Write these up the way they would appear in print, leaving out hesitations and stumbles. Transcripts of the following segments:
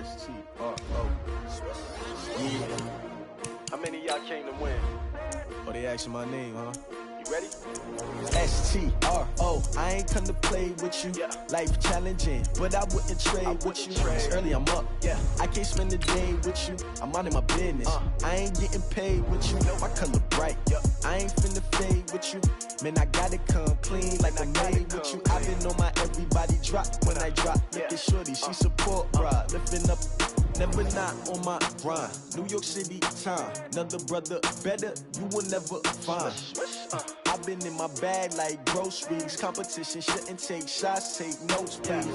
S-T-R-O. Yeah. How many of y'all came to win? Oh, they asking my name, huh? You ready? S-T-R-O. I ain't come to play with you. Yeah. Life challenging, but I wouldn't trade with you. It's early, I'm up. Yeah. I can't spend the day with you. I'm out in my business. I ain't getting paid with you. My color bright. I ain't finna fade with you. Man, I gotta come clean like I made with you. I've been on my everybody drop when I drop. Look at shorty, she support ride. Lifting up, never not on my grind. New York City time, another brother better, you will never find. I've been in my bag like groceries. Competition shouldn't take shots, take notes, please.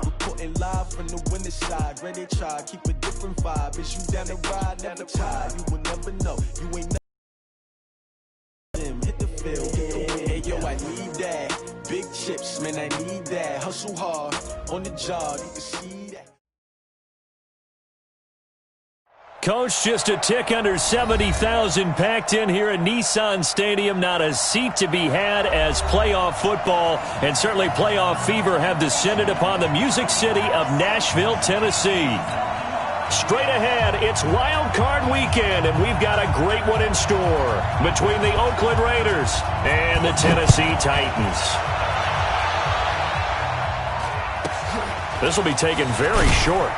Reporting live from the winning side. Ready to try, keep a different vibe. Is you down the ride, never tired. You will never know, you ain't never hit the field. Hey yo, I need that. Big chips, man, I need that. Hustle hard on the job, you can see that. Coach, just a tick under 70,000 packed in here at Nissan Stadium. Not a seat to be had as playoff football and certainly playoff fever have descended upon the Music City of Nashville, Tennessee. Straight ahead, it's Wild Card Weekend, and we've got a great one in store between the Oakland Raiders and the Tennessee Titans. This will be taken very short.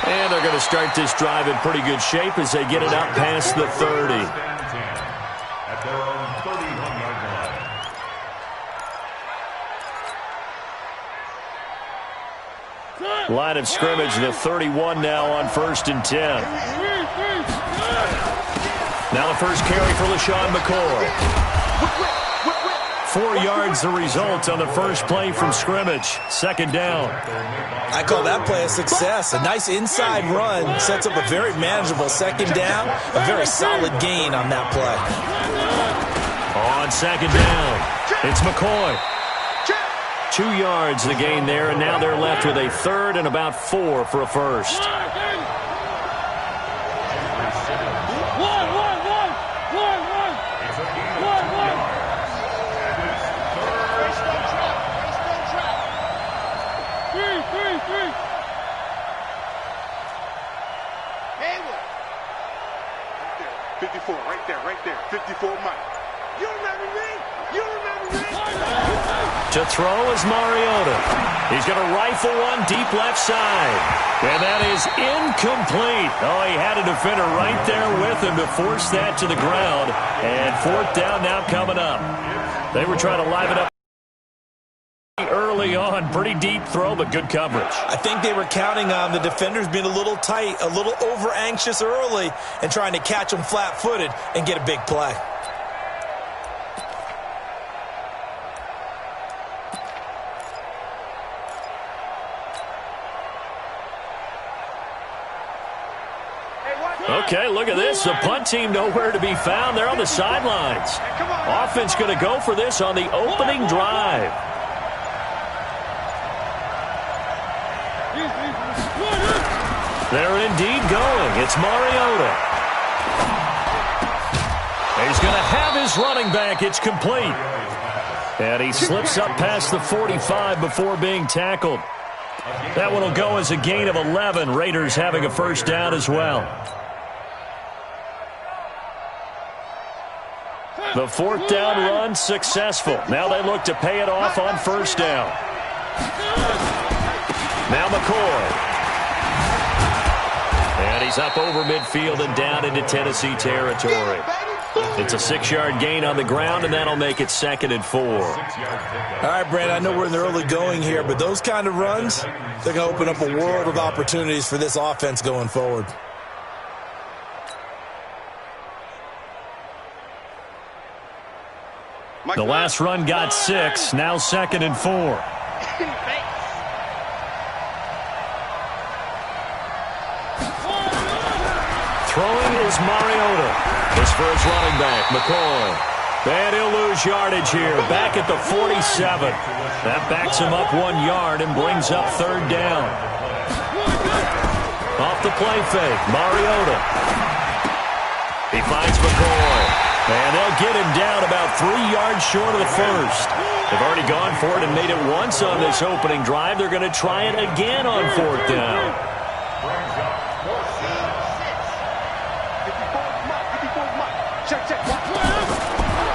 And they're going to start this drive in pretty good shape as they get it out past the 30. At their own 31-yard line. Line of scrimmage, the 31 now on 1st and 10. Now the first carry for LaShawn McCoy. 4 yards the result on the first play from scrimmage. 2nd down. I call that play a success. A nice inside run sets up a very manageable 2nd down. A very solid gain on that play. On 2nd down, it's McCoy. 2 yards the gain there, and now they're left with a 3rd and about 4 for a first. Right there. 54 Mike. You remember me? You remember me? To throw is Mariota. He's going to rifle one deep left side. And that is incomplete. Oh, he had a defender right there with him to force that to the ground. And 4th down now coming up. They were trying to liven up early on. Pretty deep throw, but good coverage. I think they were counting on the defenders being a little tight, a little over-anxious early, and trying to catch them flat-footed and get a big play. Okay, look at this. The punt team nowhere to be found. They're on the sidelines. Offense going to go for this on the opening drive. They're indeed going. It's Mariota. He's going to have his running back. It's complete. And he slips up past the 45 before being tackled. That one will go as a gain of 11. Raiders having a 1st down as well. The 4th down run successful. Now they look to pay it off on 1st down. Now McCoy. And he's up over midfield and down into Tennessee territory. It's a 6-yard gain on the ground, and that'll make it 2nd and 4. All right, Brent, I know we're in the early going here, but those kind of runs, they're going to open up a world of opportunities for this offense going forward. The last run got 6, now 2nd and 4. Throwing is Mariota. This for his running back, McCoy. And he'll lose yardage here, back at the 47. That backs him up 1 yard and brings up 3rd down. Off the play fake, Mariota. He finds McCoy. And they'll get him down about 3 yards short of the first. They've already gone for it and made it once on this opening drive. They're going to try it again on 4th down. brings up fourth down. 54 Mike. Check.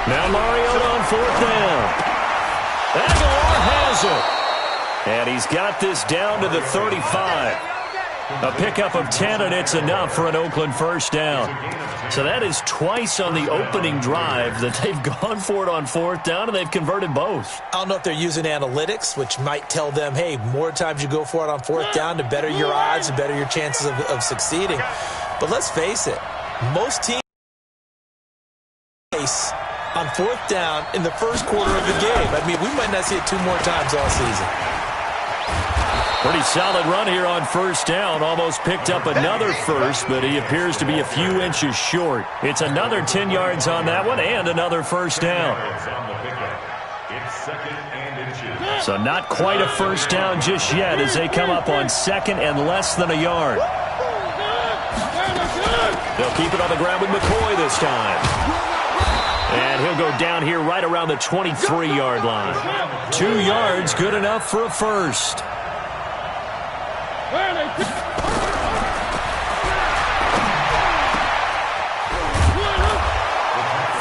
Now Mariota on fourth down. Aguilar has it. And he's got this down to the 35. A pickup of 10, and it's enough for an Oakland first down. So that is twice on the opening drive that they've gone for it on fourth down, and they've converted both. I don't know if they're using analytics, which might tell them, hey, more times you go for it on fourth down, the better your odds, the better your chances of succeeding. But let's face it, most teams on fourth down in the first quarter of the game. I mean, we might not see it 2 more times all season. Pretty solid run here on first down. Almost picked up another first, but he appears to be a few inches short. It's another 10 yards on that one and another first down. It's second and inches. So not quite a first down just yet as they come up on second and less than a yard. They'll keep it on the ground with McCoy this time. And he'll go down here right around the 23-yard line. 2 yards, good enough for a first.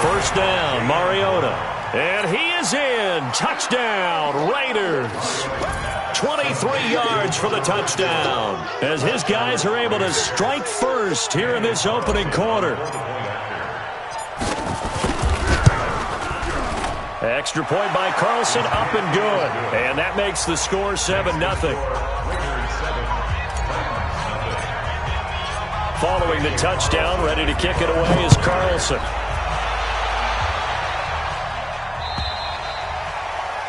First down, Mariota. And he is in. Touchdown, Raiders. 23 yards for the touchdown as his guys are able to strike first here in this opening quarter. Extra point by Carlson, up and good. And that makes the score 7-0. Following the touchdown, ready to kick it away is Carlson.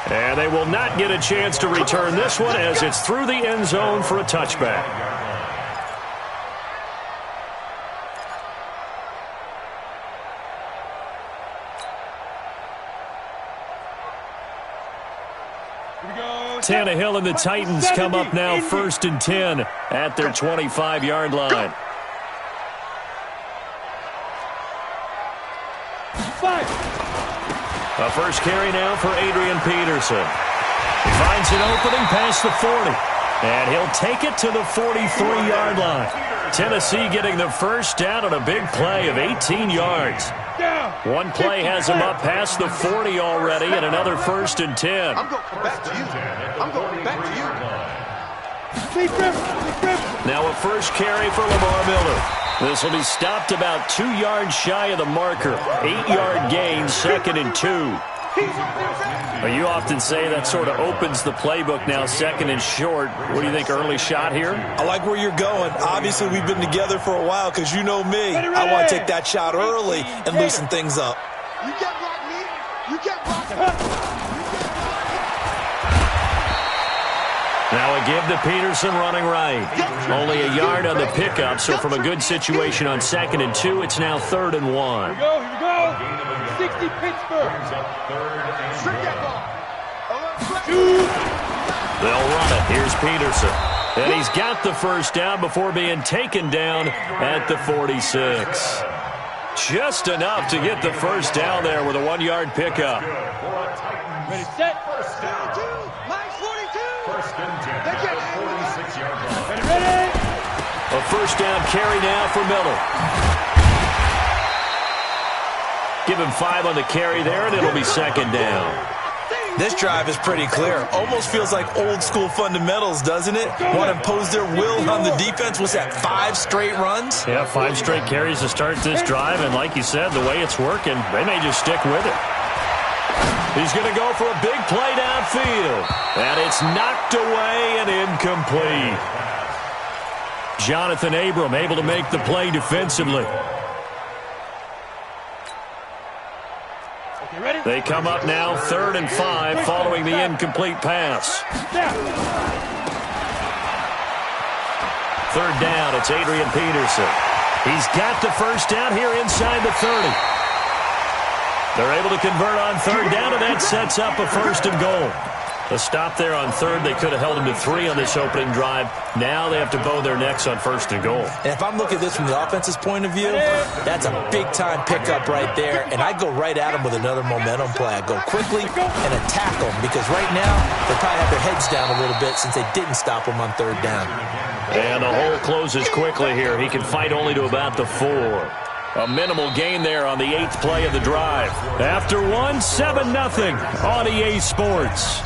And they will not get a chance to return this one as it's through the end zone for a touchback. Tannehill and the Titans come up now 1st and 10 at their 25-yard line. A first carry now for Adrian Peterson. He finds an opening past the 40. And he'll take it to the 43-yard line. Tennessee getting the first down on a big play of 18 yards. One play has him up past the 40 already, and another 1st and 10. I'm going to come back to you. I'm going back to you. Now a first carry for Lamar Miller. This will be stopped about 2 yards shy of the marker. 8-yard gain, 2nd and 2. You often say that sort of opens the playbook now, 2nd and short. What do you think, early shot here? I like where you're going. Obviously, we've been together for a while because you know me. I want to take that shot early and loosen things up. You can't block me. You can't block me. Now a give to Peterson running right. Only a yard on the pickup, so from a good situation on 2nd and 2, it's now 3rd and 1. Here we go. 60 Pittsburgh. They'll run it. Here's Peterson. And he's got the first down before being taken down at the 46. Just enough to get the first down there with a 1-yard pickup. Ready, set. First down. Mike's 42. 1st and 10. 46-yard line. Ready. A first down carry now for Miller. Give him 5 on the carry there, and it'll be 2nd down. This drive is pretty clear. Almost feels like old-school fundamentals, doesn't it? Want to impose their will on the defense. What's that, 5 straight runs? Yeah, 5 straight carries to start this drive, and like you said, the way it's working, they may just stick with it. He's going to go for a big play downfield, and it's knocked away and incomplete. Jonathan Abram able to make the play defensively. They come up now 3rd and 5 following the incomplete pass. 3rd down, it's Adrian Peterson. He's got the first down here inside the 30. They're able to convert on 3rd down, and that sets up a 1st and goal. A stop there on 3rd. They could have held him to 3 on this opening drive. Now they have to bow their necks on 1st and goal. And if I'm looking at this from the offense's point of view, that's a big-time pickup right there. And I go right at them with another momentum play. I go quickly and attack them because right now they probably have their heads down a little bit since they didn't stop them on 3rd down. And the hole closes quickly here. He can fight only to about the 4. A minimal gain there on the 8th play of the drive. After one, 7-0 on EA Sports.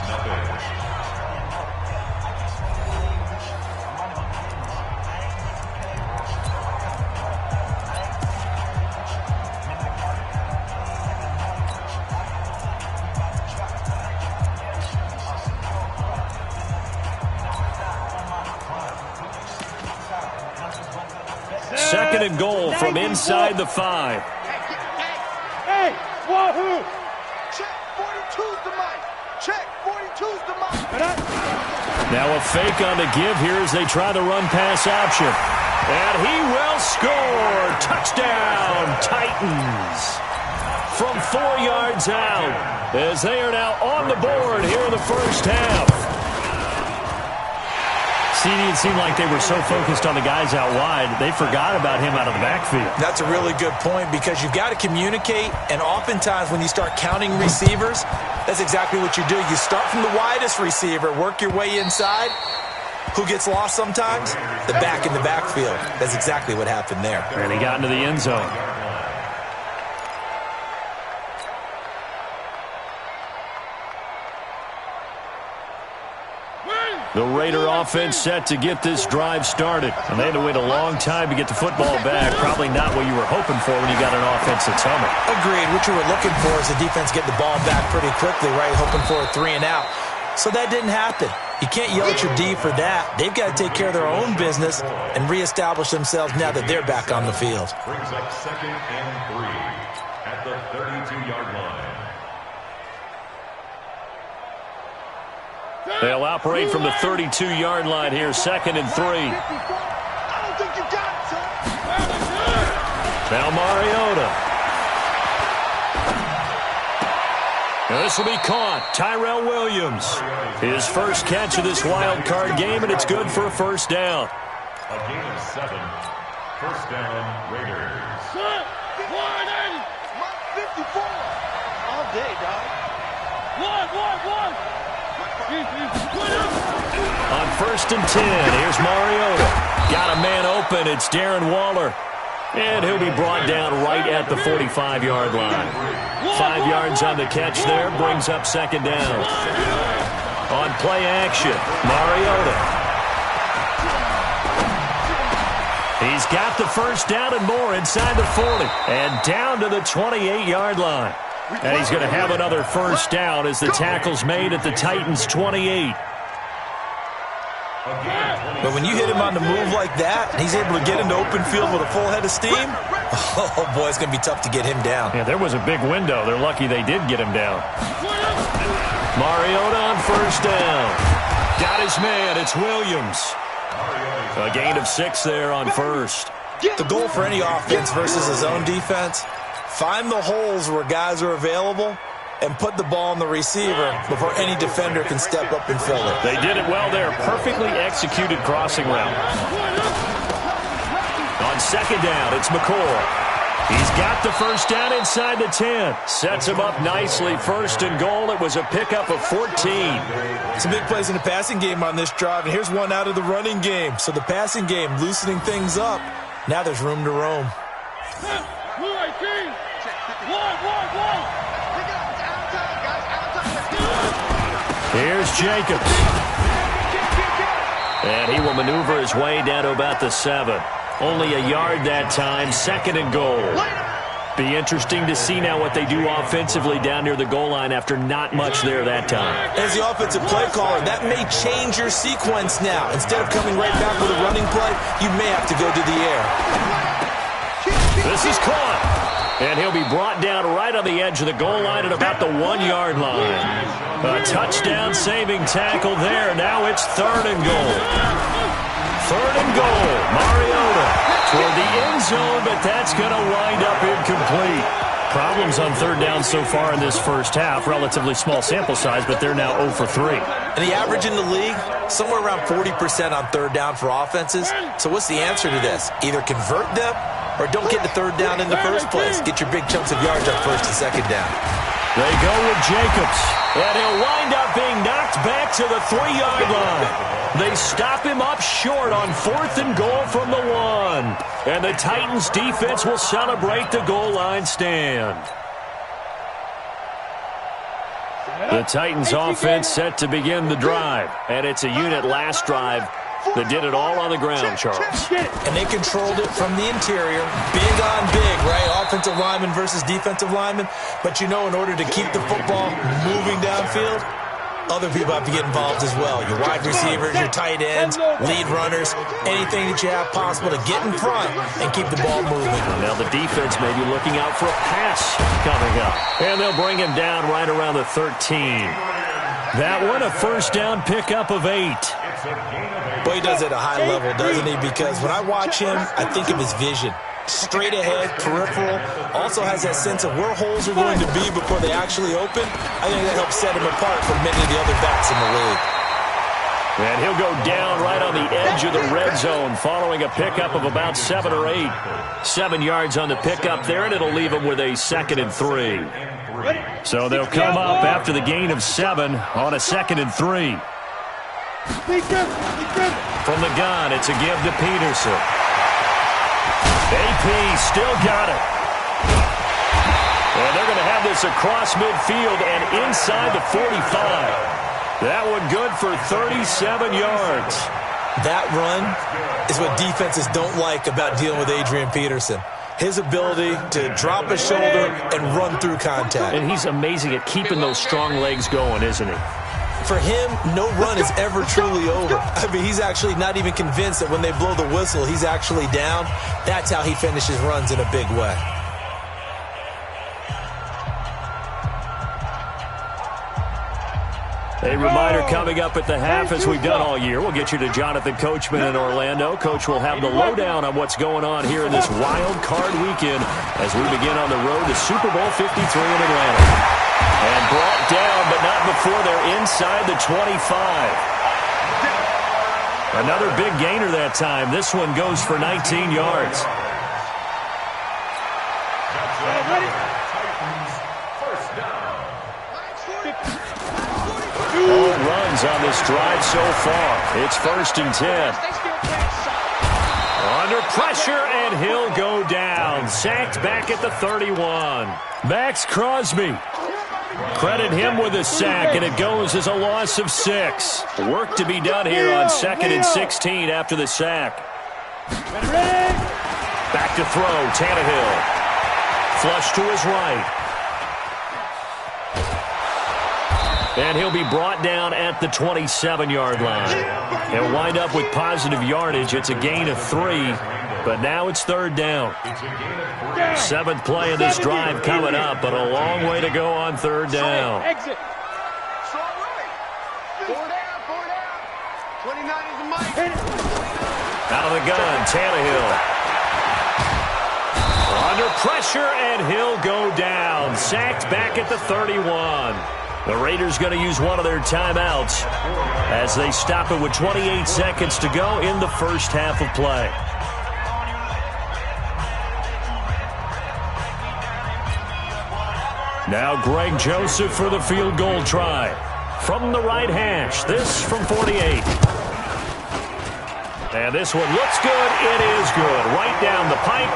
Second and goal from inside the 5. Hey, wahoo! Check 42's the mic. Check 42's the mic. Now a fake on the give here as they try the run-pass option. And he will score. Touchdown, Titans. From 4 yards out as they are now on the board here in the first half. CD, it seemed like they were so focused on the guys out wide, they forgot about him out of the backfield. That's a really good point because you've got to communicate, and oftentimes when you start counting receivers, that's exactly what you do. You start from the widest receiver, work your way inside. Who gets lost sometimes? The back in the backfield. That's exactly what happened there. And he got into the end zone. The Raider offense set to get this drive started. And they had to wait a long time to get the football back. Probably not what you were hoping for when you got an offense that's humming. Agreed. What you were looking for is the defense getting the ball back pretty quickly, right? Hoping for a 3 and out. So that didn't happen. You can't yell at your D for that. They've got to take care of their own business and reestablish themselves now that they're back on the field. Brings up 2nd and 3 at the 32-yard line. They'll operate from the 32-yard line here, 2nd and 3. I don't think you got it, son. Now Mariota. This will be caught. Tyrell Williams. His first catch of this wild card game, and it's good for a first down. A gain of 7. First down, Raiders. My 54. All day, dog. One. On 1st and 10, here's Mariota. Got a man open. It's Darren Waller. And he'll be brought down right at the 45-yard line. 5 yards on the catch there, brings up 2nd down. On play action, Mariota. He's got the first down and more inside the 40. And down to the 28-yard line. And he's going to have another first down as the tackle's made at the Titans' 28. But when you hit him on the move like that, and he's able to get into open field with a full head of steam, oh, boy, it's going to be tough to get him down. Yeah, there was a big window. They're lucky they did get him down. Mariota on first down. Got his man. It's Williams. A gain of 6 there on first. The goal for any offense versus his own defense, find the holes where guys are available and put the ball on the receiver before any defender can step up and fill it. They did it well there. Perfectly executed crossing route. On 2nd down, it's McCoy. He's got the first down inside the 10. Sets him up nicely. 1st and goal. It was a pickup of 14. Some big plays in the passing game on this drive, and here's one out of the running game. So the passing game loosening things up. Now there's room to roam. Here's Jacobs. And he will maneuver his way down to about the 7. Only a yard that time, 2nd and goal. Be interesting to see now what they do offensively down near the goal line after not much there that time. As the offensive play caller, that may change your sequence now. Instead of coming right back with a running play, you may have to go to the air. This is caught. And he'll be brought down right on the edge of the goal line at about the 1-yard line. A touchdown-saving tackle there. Now it's 3rd and goal. 3rd and goal. Mariota toward the end zone, but that's going to wind up incomplete. Problems on 3rd down so far in this first half. Relatively small sample size, but they're now 0 for 3. And the average in the league, somewhere around 40% on 3rd down for offenses. So what's the answer to this? Either convert them or don't get the 3rd down in the first place. Get your big chunks of yards on 1st and 2nd down. They go with Jacobs, and he'll wind up being knocked back to the 3-yard line. They stop him up short on 4th and goal from the 1. And the Titans defense will celebrate the goal line stand. The Titans offense set to begin the drive, and it's a unit last drive that did it all on the ground, Charles. And they controlled it from the interior, big on big, right? Offensive lineman versus defensive lineman. But, in order to keep the football moving downfield, other people have to get involved as well. Your wide receivers, your tight ends, lead runners, anything that you have possible to get in front and keep the ball moving. Now the defense may be looking out for a pass coming up. And they'll bring him down right around the 13. That one, a first down pickup of 8. Boy, he does it at a high level, doesn't he? Because when I watch him, I think of his vision. Straight ahead, peripheral, also has that sense of where holes are going to be before they actually open. I think that helps set him apart from many of the other backs in the league. And he'll go down right on the edge of the red zone following a pickup of about 7 or 8. 7 yards on the pickup there, and it'll leave him with a 2nd and 3. So they'll come up after the gain of 7 on a 2nd and 3. From the gun, it's a give to Peterson. AP still got it. And they're going to have this across midfield and inside the 45. That one good for 37 yards. That run is what defenses don't like about dealing with Adrian Peterson. His ability to drop a shoulder and run through contact. And he's amazing at keeping those strong legs going, isn't he? For him, no run is ever truly over. I mean, he's actually not even convinced that when they blow the whistle, he's actually down. That's how he finishes runs in a big way. A reminder coming up at the half, as we've done all year. We'll get you to Jonathan Coachman in Orlando. Coach will have the lowdown on what's going on here in this wild card weekend as we begin on the road to Super Bowl 53 in Atlanta. And brought down, but not before they're inside the 25. Another big gainer that time. This one goes for 19 yards. All runs on this drive so far. It's 1st and 10. Under pressure, and he'll go down. Sacked back at the 31. Max Crosby. Credit him with a sack, and it goes as a loss of 6. Work to be done here on 2nd and 16 after the sack. Back to throw, Tannehill. Flush to his right. And he'll be brought down at the 27-yard line. He'll wind up with positive yardage. It's a gain of 3, but now it's 3rd down. 7th play of this drive coming up, but a long way to go on 3rd down. Exit. Out of the gun, Tannehill. Under pressure, and he'll go down. Sacked back at the 31. The Raiders going to use one of their timeouts as they stop it with 28 seconds to go in the first half of play. Now Greg Joseph for the field goal try. From the right hash, this from 48. And this one looks good. It is good. Right down the pipe.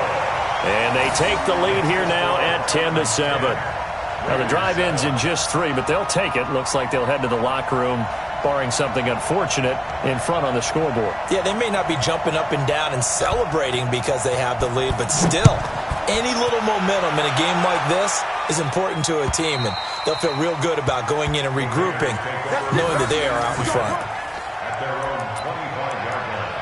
And they take the lead here now at 10-7. Now the drive ends in just 3, but they'll take it. Looks like they'll head to the locker room, barring something unfortunate, in front on the scoreboard. Yeah, they may not be jumping up and down and celebrating because they have the lead, but still, any little momentum in a game like this is important to a team, and they'll feel real good about going in and regrouping, knowing that they are out in front. At their own 25-yard line.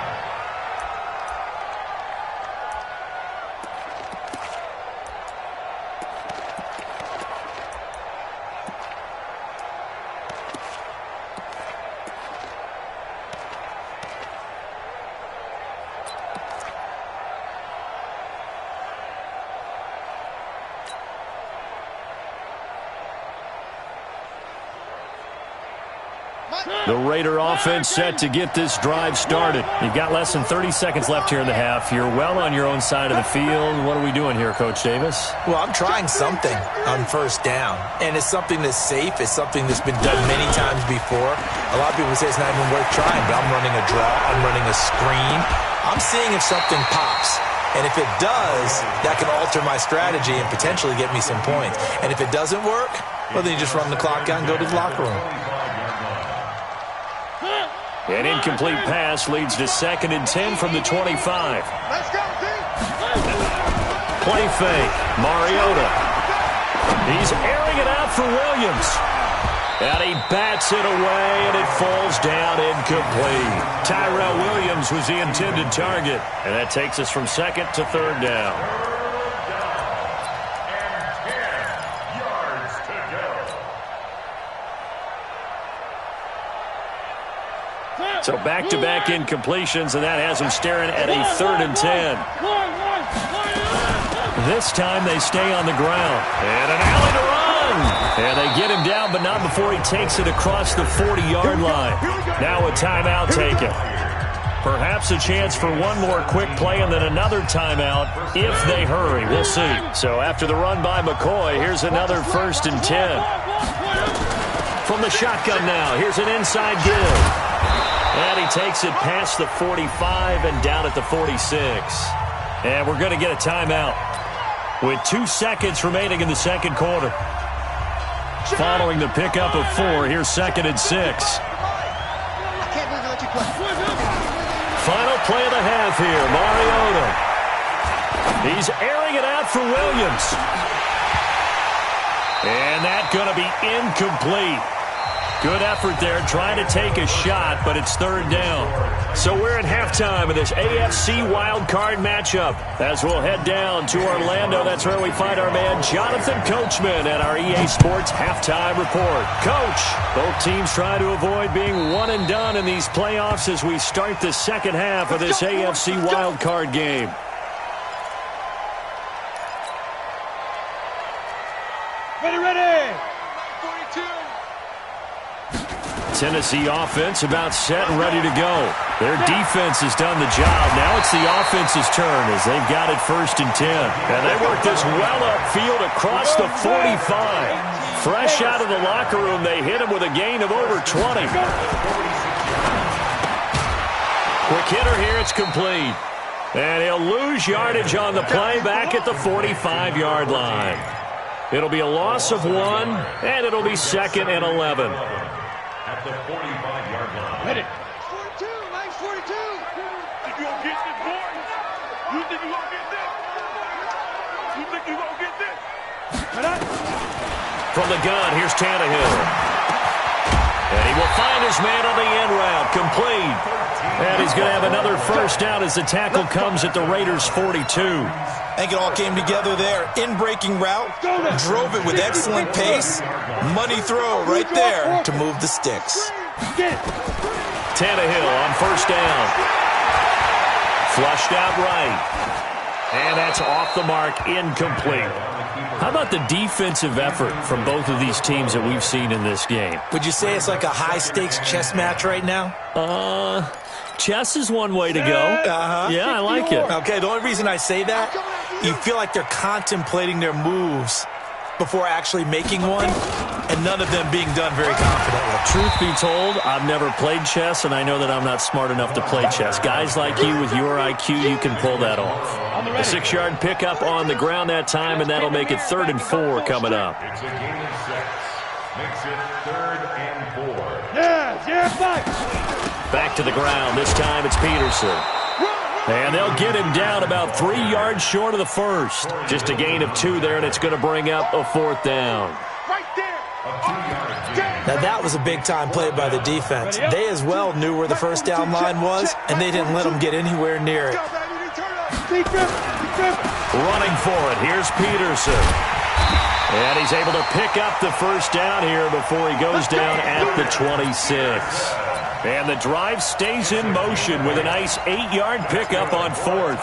The Raider offense set to get this drive started. You've got less than 30 seconds left here in the half. You're well on your own side of the field. What are we doing here, Coach Davis? Well, I'm trying something on first down, and it's something that's safe. It's something that's been done many times before. A lot of people say it's not even worth trying, but I'm running a draw. I'm running a screen. I'm seeing if something pops. And if it does, that can alter my strategy and potentially get me some points. And if it doesn't work, well, then you just run the clock out and go to the locker room. An incomplete pass leads to 2nd and 10 from the 25. Let's go, team. Play fake. Mariota. He's airing it out for Williams. And he bats it away, and it falls down incomplete. Tyrell Williams was the intended target. And that takes us from 2nd to 3rd down. So back-to-back incompletions, and that has them staring at a 3rd and 10. This time they stay on the ground. And an alley to run. And they get him down, but not before he takes it across the 40-yard line. Now a timeout taken. Perhaps a chance for one more quick play and then another timeout if they hurry. We'll see. So after the run by McCoy, here's another 1st and 10. From the shotgun now, here's an inside give. And he takes it past the 45 and down at the 46. And we're going to get a timeout with 2 seconds remaining in the second quarter. Following the pickup of 4, here's 2nd and 6. Final play of the half here, Mariota. He's airing it out for Williams. And that's going to be incomplete. Good effort there, trying to take a shot, but it's 3rd down. So we're at halftime of this AFC wildcard matchup. As we'll head down to Orlando, that's where we find our man Jonathan Coachman at our EA Sports Halftime Report. Coach, both teams try to avoid being one and done in these playoffs as we start the second half of this AFC wildcard game. Ready! Tennessee offense about set and ready to go. Their defense has done the job. Now it's the offense's turn as they've got it 1st and 10. And they work this well upfield across the 45. Fresh out of the locker room, they hit him with a gain of over 20. Quick hitter here, it's complete. And he'll lose yardage on the play back at the 45-yard line. It'll be a loss of 1, and it'll be 2nd and 11. At the 45-yard line. Ready. 42, nice 42. Think you gonna get this, boy? You think you gonna get this? You think you gonna get this? From the gun, here's Tannehill. And he will find his man on the end route, complete. And he's going to have another 1st down as the tackle comes at the Raiders' 42. I think it all came together there. In-breaking route, drove it with excellent pace. Money throw right there to move the sticks. Tannehill on 1st down. Flushed out right. And that's off the mark, incomplete. How about the defensive effort from both of these teams that we've seen in this game? Would you say it's like a high-stakes chess match right now? Chess is one way to go. Yeah, I like it. Okay, the only reason I say that, you feel like they're contemplating their moves before actually making one, and none of them being done very confidently. Truth be told, I've never played chess, and I know that I'm not smart enough to play chess. Guys like you with your IQ, you can pull that off. A 6-yard pickup on the ground that time, and that'll make it 3rd and 4 coming up. It's a gain of 6. Makes it 3rd and 4. Back to the ground. This time it's Peterson. And they'll get him down about 3 yards short of the 1st. Just a gain of 2 there, and it's going to bring up a 4th down. Right there. Now that was a big-time play by the defense. They as well knew where the 1st down line was, and they didn't let them get anywhere near it. Running for it. Here's Peterson. And he's able to pick up the 1st down here before he goes down at the 26. And the drive stays in motion with a nice 8-yard pickup on 4th.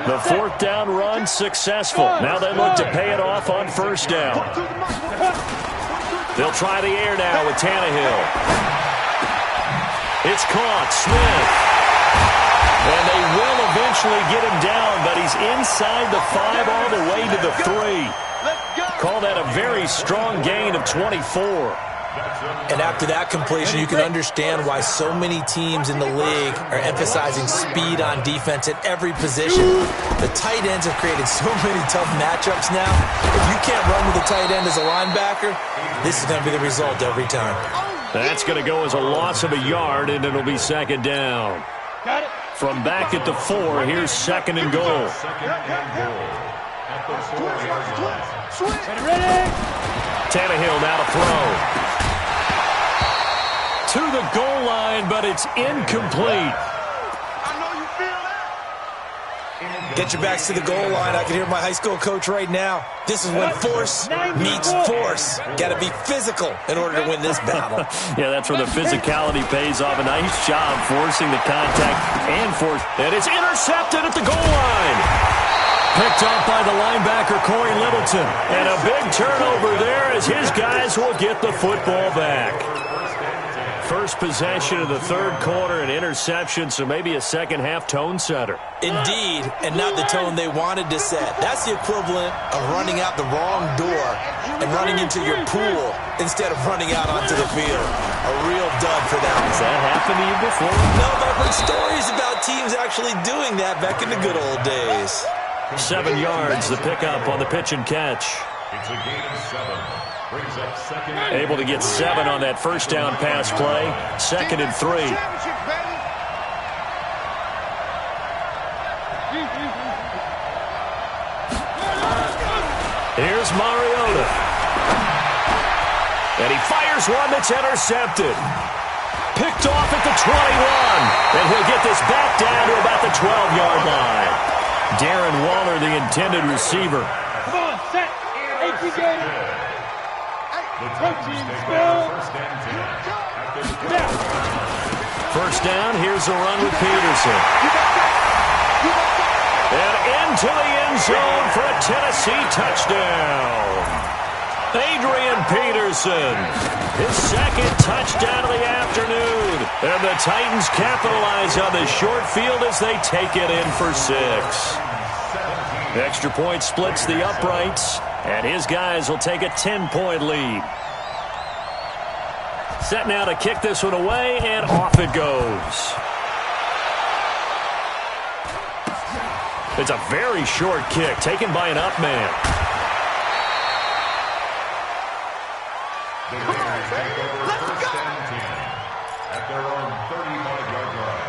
The 4th down run successful. Now they look to pay it off on 1st down. They'll try the air now with Tannehill. It's caught. Smith. And they will eventually get him down, but he's inside the 5 all the way to the 3. Call that a very strong gain of 24. And after that completion, you can understand why so many teams in the league are emphasizing speed on defense at every position. The tight ends have created so many tough matchups now. If you can't run with a tight end as a linebacker, this is going to be the result every time. That's going to go as a loss of a yard, and it'll be second down. Got it. From back at the 4, here's second and goal. Ready. Tannehill now to throw. To the goal line, but it's incomplete. Get your backs to the goal line. I can hear my high school coach right now. This is when force meets force. Got to be physical in order to win this battle. Yeah, that's where the physicality pays off. A nice job forcing the contact and force. And it's intercepted at the goal line. Picked up by the linebacker, Corey Littleton. And a big turnover there as his guys will get the football back. First possession of the third quarter, an interception, so maybe a second-half tone setter. Indeed, and not the tone they wanted to set. That's the equivalent of running out the wrong door and running into your pool instead of running out onto the field. A real dud for that. Has that happened to you before? No, but I've heard stories about teams actually doing that back in the good old days. 7 yards, the pickup on the pitch and catch. It's a gain of 7. Brings up second. Able to get 7 on that first down pass play. Second and 3. Here's Mariota. And he fires one that's intercepted. Picked off at the 21. And he'll get this back down to about the 12-yard line. Darren Waller, the intended receiver. Come on, set. AT First down, here's a run with Peterson. And into the end zone for a Tennessee touchdown. Adrian Peterson, his second touchdown of the afternoon. And the Titans capitalize on the short field as they take it in for 6. Extra point splits the uprights, and his guys will take a 10-point lead. Set now to kick this one away, and off it goes. It's a very short kick, taken by an up man. The Bears take over first and 10 at their own 35-yard line.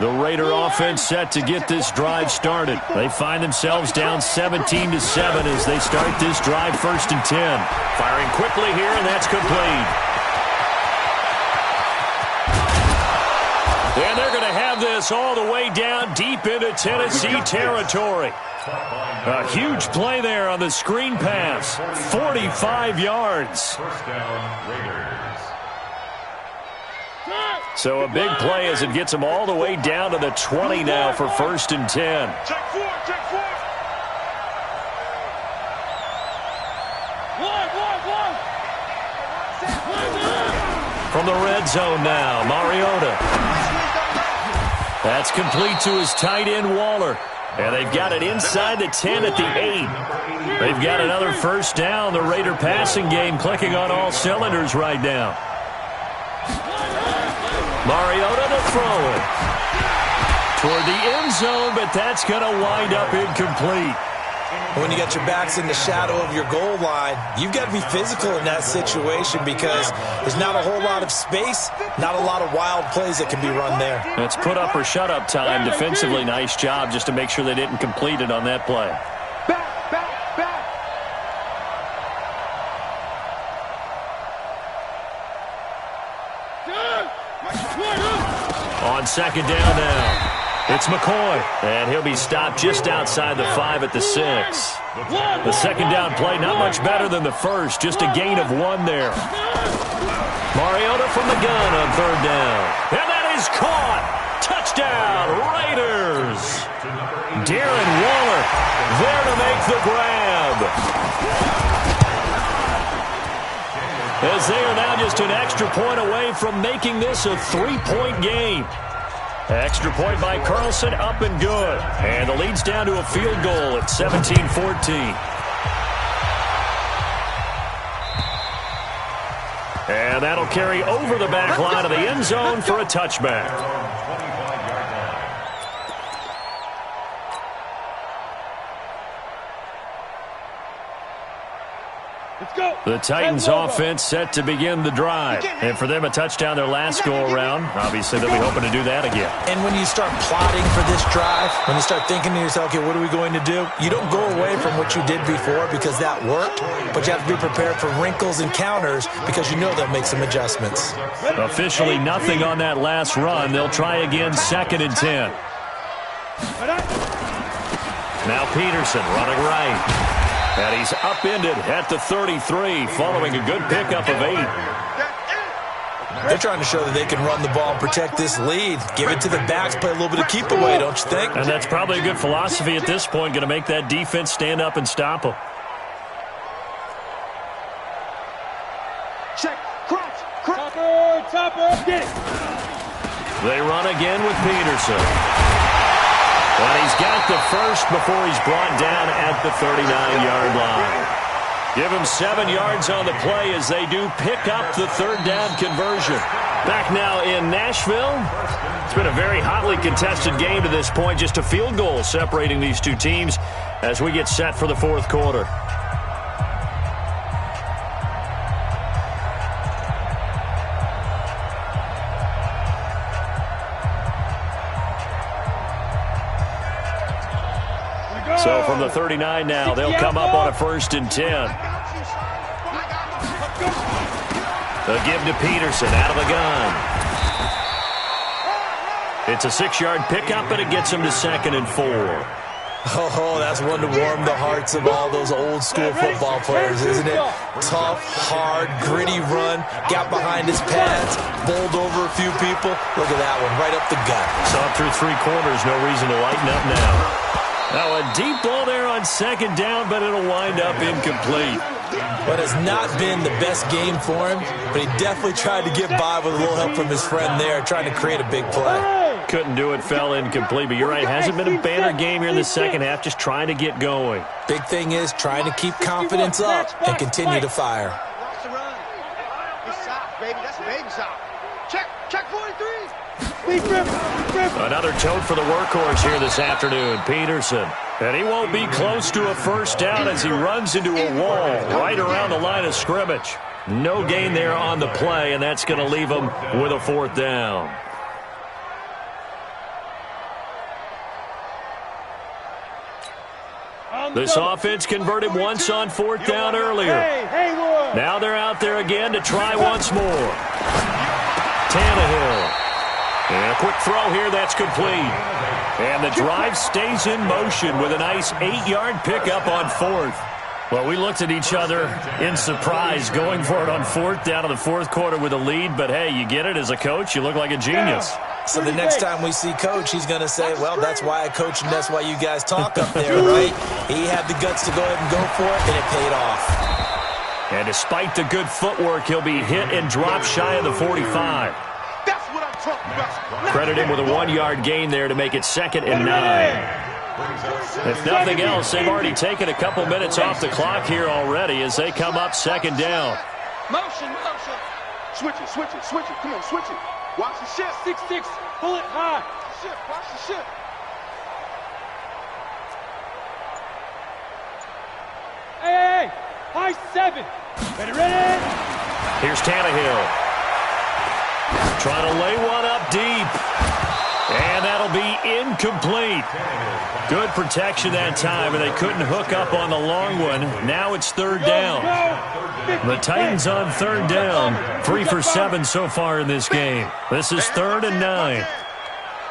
The Raider offense set to get this drive started. They find themselves down 17-7 as they start this drive first and 10. Firing quickly here, and that's complete. And they're going to have this all the way down deep into Tennessee territory. A huge play there on the screen pass. 45 yards. First down, Raiders. So a big play as it gets them all the way down to the 20 now for first and 10. Check 4, check 4. From the red zone now, Mariota. That's complete to his tight end, Waller. And they've got it inside the 10 at the 8. They've got another first down. The Raider passing game clicking on all cylinders right now. Mariota to throw it. Toward the end zone, but that's going to wind up incomplete. When you got your backs in the shadow of your goal line, you've got to be physical in that situation because there's not a whole lot of space, not a lot of wild plays that can be run there. It's put up or shut up time. Defensively, nice job just to make sure they didn't complete it on that play. On second down now. It's McCoy, and he'll be stopped just outside the 5 at the 6. The second down play, not much better than the first, just a gain of 1 there. Mariota from the gun on third down. And that is caught Touchdown, Raiders! Darren Waller there to make the grab. As they are now just an extra point away from making this a 3-point game. Extra point by Carlson, up and good. And the lead's down to a field goal at 17-14. And that'll carry over the back line of the end zone for a touchback. The Titans offense set to begin the drive. And for them, a touchdown their last go-around. Obviously, they'll be hoping to do that again. And when you start plotting for this drive, when you start thinking to yourself, okay, what are we going to do? You don't go away from what you did before because that worked, but you have to be prepared for wrinkles and counters because you know they'll make some adjustments. Officially nothing on that last run. They'll try again, 2nd and 10. Now Peterson running right. And he's upended at the 33 following a good pickup of 8. They're trying to show that they can run the ball and protect this lead. Give it to the backs, play a little bit of keep away, don't you think? And that's probably a good philosophy at this point, going to make that defense stand up and stop them. Check, crunch, topper, get it. They run again with Peterson. But he's got the first before he's brought down at the 39-yard line. Give him 7 yards on the play as they do pick up the 3rd down conversion. Back now in Nashville. It's been a very hotly contested game to this point. Just a field goal separating these two teams as we get set for the 4th quarter. So from the 39 now, they'll come up on a 1st and 10. They'll give to Peterson out of the gun. It's a 6-yard pickup, and it gets him to 2nd and 4. Oh, that's one to warm the hearts of all those old-school football players, isn't it? Tough, hard, gritty run, got behind his pads, bowled over a few people. Look at that one, right up the gut. Saw through 3 quarters, no reason to lighten up now. Now a deep ball there on 2nd down, but it'll wind up incomplete. But it's not been the best game for him, but he definitely tried to get by with a little help from his friend there, trying to create a big play. Couldn't do it, fell incomplete, but you're right, hasn't been a banner game here in the 2nd half, just trying to get going. Big thing is trying to keep confidence up and continue to fire. Watch the run. Good shot, baby. That's a baby shot. Check 43. Another tote for the workhorse here this afternoon, Peterson. And he won't be close to a 1st down as he runs into a wall right around the line of scrimmage. No gain there on the play, and that's going to leave him with a 4th down. This offense converted once on 4th down earlier. Now they're out there again to try once more. Tannehill. And a quick throw here, that's complete. And the drive stays in motion with a nice 8-yard pickup on 4th. Well, we looked at each other in surprise going for it on 4th down in the 4th quarter with a lead. But, hey, you get it as a coach. You look like a genius. So the next time we see Coach, he's going to say, well, that's why I coach and that's why you guys talk up there, right? He had the guts to go ahead and go for it, and it paid off. And despite the good footwork, he'll be hit and dropped shy of the 45. Credit him with a 1-yard gain there to make it 2nd and 9. If nothing else, they've already taken a couple minutes off the clock here already as they come up 2nd down. Motion. Switch it. Come on, switch it. Watch the shift. 6-6. Pull it high. Watch the shift. Hey. High 7. Ready. Here's Tannehill. Trying to lay one up deep. And that'll be incomplete. Good protection that time, and they couldn't hook up on the long one. Now it's 3rd down. The Titans on 3rd down. 3 for 7 so far in this game. This is 3rd and 9.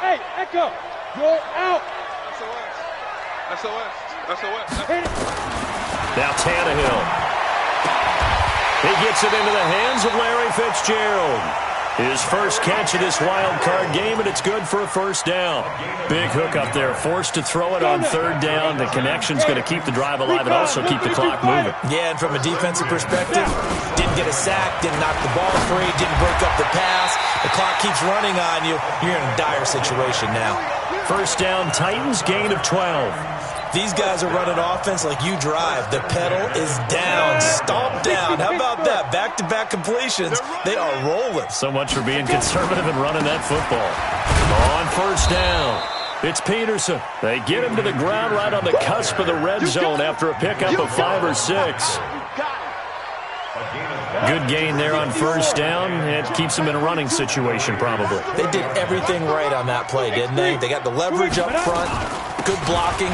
Hey, Echo, you're out. SOS. Now Tannehill. He gets it into the hands of Larry Fitzgerald. His first catch of this wild card game, and it's good for a first down. Big hook up there, forced to throw it on third down. The connection's going to keep the drive alive and also keep the clock moving. Yeah, and from a defensive perspective, didn't get a sack, didn't knock the ball free, didn't break up the pass. The clock keeps running on you. You're in a dire situation now. First down, Titans, gain of 12. These guys are running offense like you drive. The pedal is down, stomped down. How about that? Back-to-back completions. They are rolling. So much for being conservative and running that football. On first down, it's Peterson. They get him to the ground right on the cusp of the red zone after a pickup of 5 or 6. Good gain there on first down. It keeps them in a running situation probably. They did everything right on that play, didn't they? They got the leverage up front, good blocking,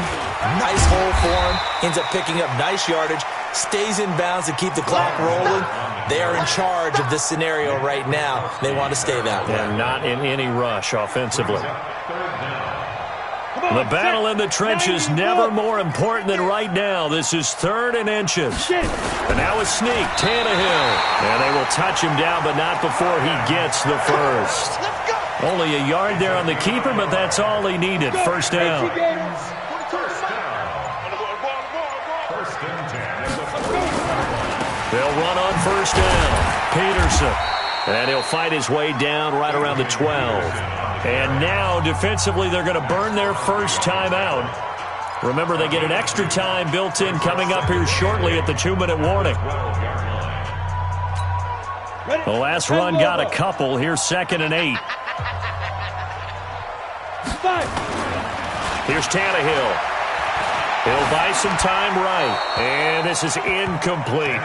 nice hole for him, ends up picking up nice yardage, stays in bounds to keep the clock rolling. They are in charge of this scenario right now. They want to stay that way. And not in any rush offensively. The battle in the trenches never more important than right now. This is 3rd and inches. And now a sneak, Tannehill. And they will touch him down, but not before he gets the first. Only a yard there on the keeper, but that's all he needed. First down. They'll run on first down. Peterson. And he'll fight his way down right around the 12. And now, defensively, they're going to burn their first time out. Remember, they get an extra time built in coming up here shortly at the 2-minute warning. The last run got a couple. Here's 2nd and 8. Here's Tannehill. He'll buy some time right. And this is incomplete.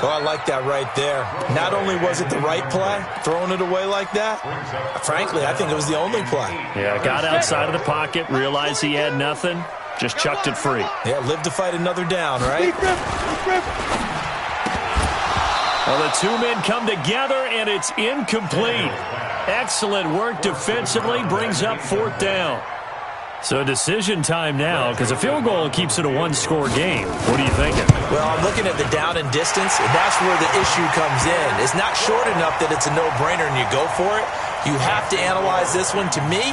Oh, I like that right there. Not only was it the right play, throwing it away like that, frankly, I think it was the only play. Yeah, got outside of the pocket, realized he had nothing, just chucked it free. Yeah, live to fight another down, right? Well, the two men come together, and it's incomplete. Excellent work defensively, brings up 4th down. So decision time now, because a field goal keeps it a one-score game. What are you thinking? Well, I'm looking at the down and distance, and that's where the issue comes in. It's not short enough that it's a no-brainer and you go for it. You have to analyze this one. To me,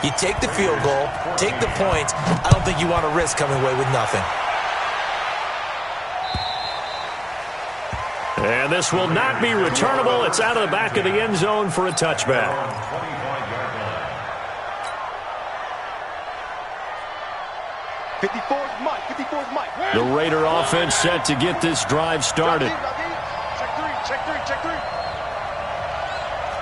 you take the field goal, take the points. I don't think you want to risk coming away with nothing. And this will not be returnable. It's out of the back of the end zone for a touchback. The Raider offense set to get this drive started.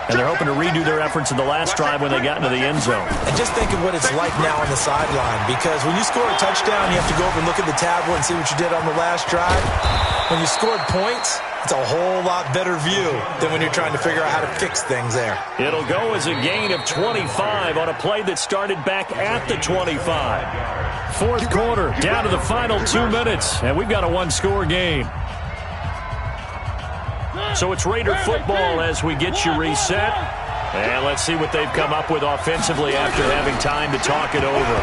And they're hoping to redo their efforts in the last drive when they got into the end zone. And just think of what it's like now on the sideline, because when you score a touchdown, you have to go over and look at the tablet and see what you did on the last drive. When you scored points, it's a whole lot better view than when you're trying to figure out how to fix things there. It'll go as a gain of 25 on a play that started back at the 25. 4th quarter, down to the final 2 minutes, and we've got a one-score game. So it's Raider football as we get you reset. And let's see what they've come up with offensively after having time to talk it over.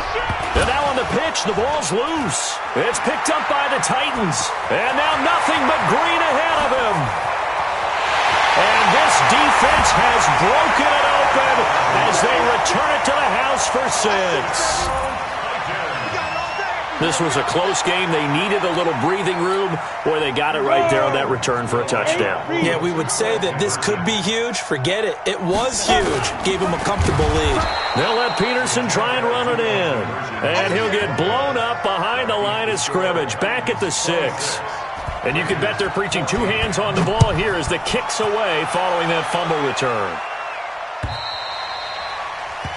And now on the pitch, the ball's loose. It's picked up by the Titans. And now nothing but green ahead of him. And this defense has broken it open as they return it to the house for 6. This was a close game. They needed a little breathing room. Boy, they got it right there on that return for a touchdown. Yeah, we would say that this could be huge. Forget it. It was huge. Gave him a comfortable lead. They'll let Peterson try and run it in. And he'll get blown up behind the line of scrimmage. Back at the 6. And you can bet they're preaching 2 hands on the ball here as the kick's away following that fumble return.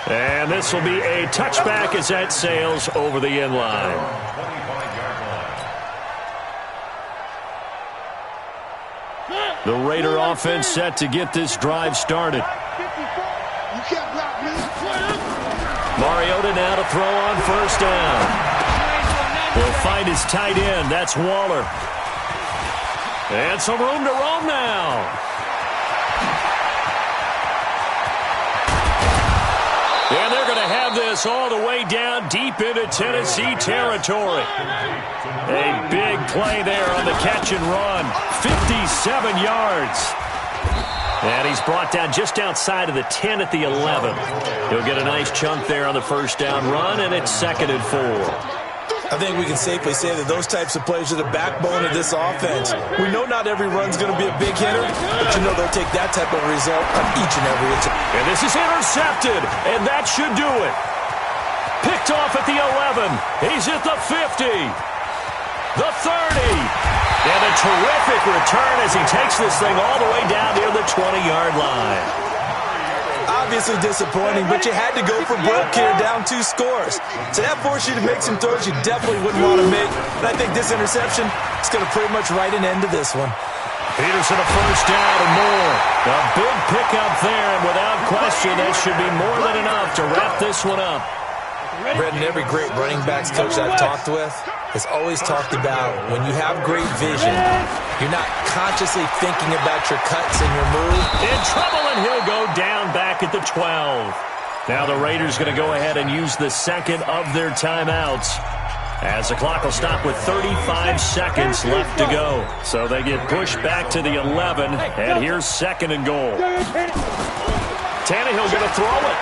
And this will be a touchback as that sails over the end line. The Raider offense set to get this drive started. Mariota now to throw on first down. He'll find his tight end. That's Waller. And some room to roam now. And they're going to have this all the way down deep into Tennessee territory. A big play there on the catch and run. 57 yards. And he's brought down just outside of the 10 at the 11. He'll get a nice chunk there on the first down run, and it's 2nd and 4. I think we can safely say that those types of plays are the backbone of this offense. We know not every run's going to be a big hitter, but you know they'll take that type of result on each and every attempt. And this is intercepted, and that should do it. Picked off at the 11. He's at the 50. The 30. And a terrific return as he takes this thing all the way down near the 20-yard line. Obviously disappointing, but you had to go for broke here, down 2 scores. So that forced you to make some throws you definitely wouldn't want to make. And I think this interception is going to pretty much write an end to this one. Peterson a first down and more. A big pickup there, and without question, that should be more than enough to wrap this one up. Brendan, every great running backs coach I've talked with has always talked about when you have great vision, you're not consciously thinking about your cuts and your move. In trouble, and he'll go down back at the 12. Now the Raiders going to go ahead and use the second of their timeouts, as the clock will stop with 35 seconds left to go. So they get pushed back to the 11, and here's 2nd and goal. Tannehill going to throw it.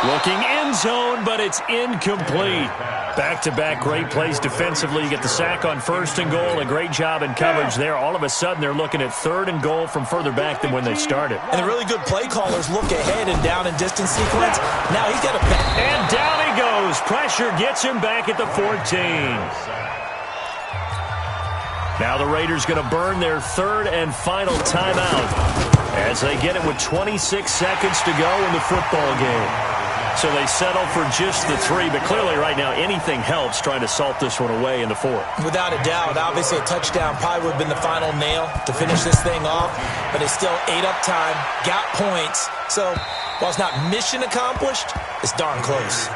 Looking end zone, but it's incomplete. Back-to-back great plays defensively. You get the sack on 1st and goal. A great job in coverage there. All of a sudden, they're looking at 3rd and goal from further back than when they started. And the really good play callers look ahead and down and distance sequence. Now he's got a back. And down he goes. Pressure gets him back at the 14. Now the Raiders going to burn their 3rd and final timeout as they get it with 26 seconds to go in the football game. So they settle for just the 3, but clearly right now anything helps trying to salt this one away in the 4th. Without a doubt, obviously a touchdown probably would have been the final nail to finish this thing off, but it's still ate up time, got points. So while it's not mission accomplished, it's darn close.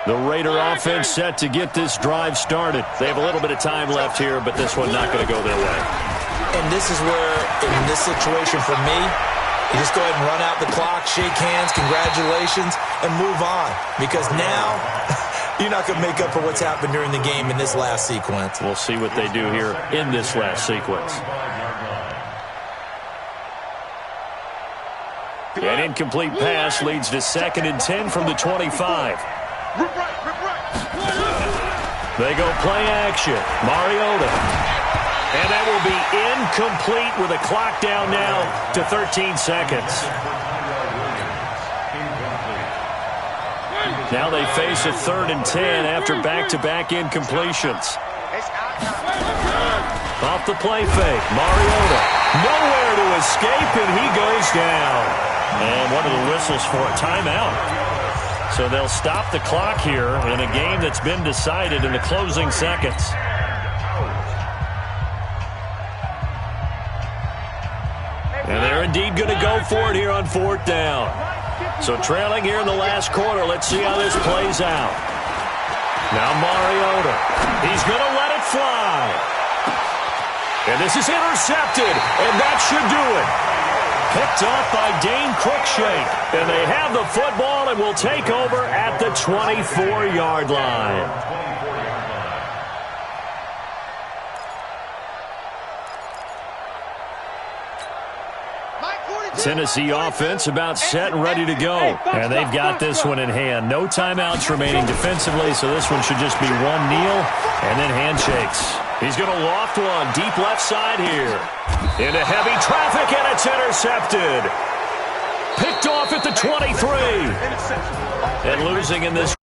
The Raider offense set to get this drive started. They have a little bit of time left here, but this one not going to go their way. And this is where, in this situation for me, you just go ahead and run out the clock, shake hands, congratulations, and move on. Because now, you're not going to make up for what's happened during the game in this last sequence. We'll see what they do here in this last sequence. An incomplete pass leads to 2nd and 10 from the 25. They go play action. Mariota. And that will be incomplete with a clock down now to 13 seconds. Now they face a 3rd and 10 after back-to-back incompletions. Off the play fake. Mariota. Nowhere to escape, and he goes down. And one of the whistles for a timeout. So they'll stop the clock here in a game that's been decided in the closing seconds. And they're indeed going to go for it here on 4th down. So trailing here in the last quarter, let's see how this plays out. Now Mariota. He's going to let it fly. And this is intercepted, and that should do it. Picked off by Dane Cruikshank. And they have the football and will take over at the 24-yard line. Tennessee offense about set and ready to go. And they've got this one in hand. No timeouts remaining defensively, so this one should just be one kneel and then handshakes. He's going to loft one deep left side here. Into heavy traffic, and it's intercepted. Picked off at the 23. And losing in this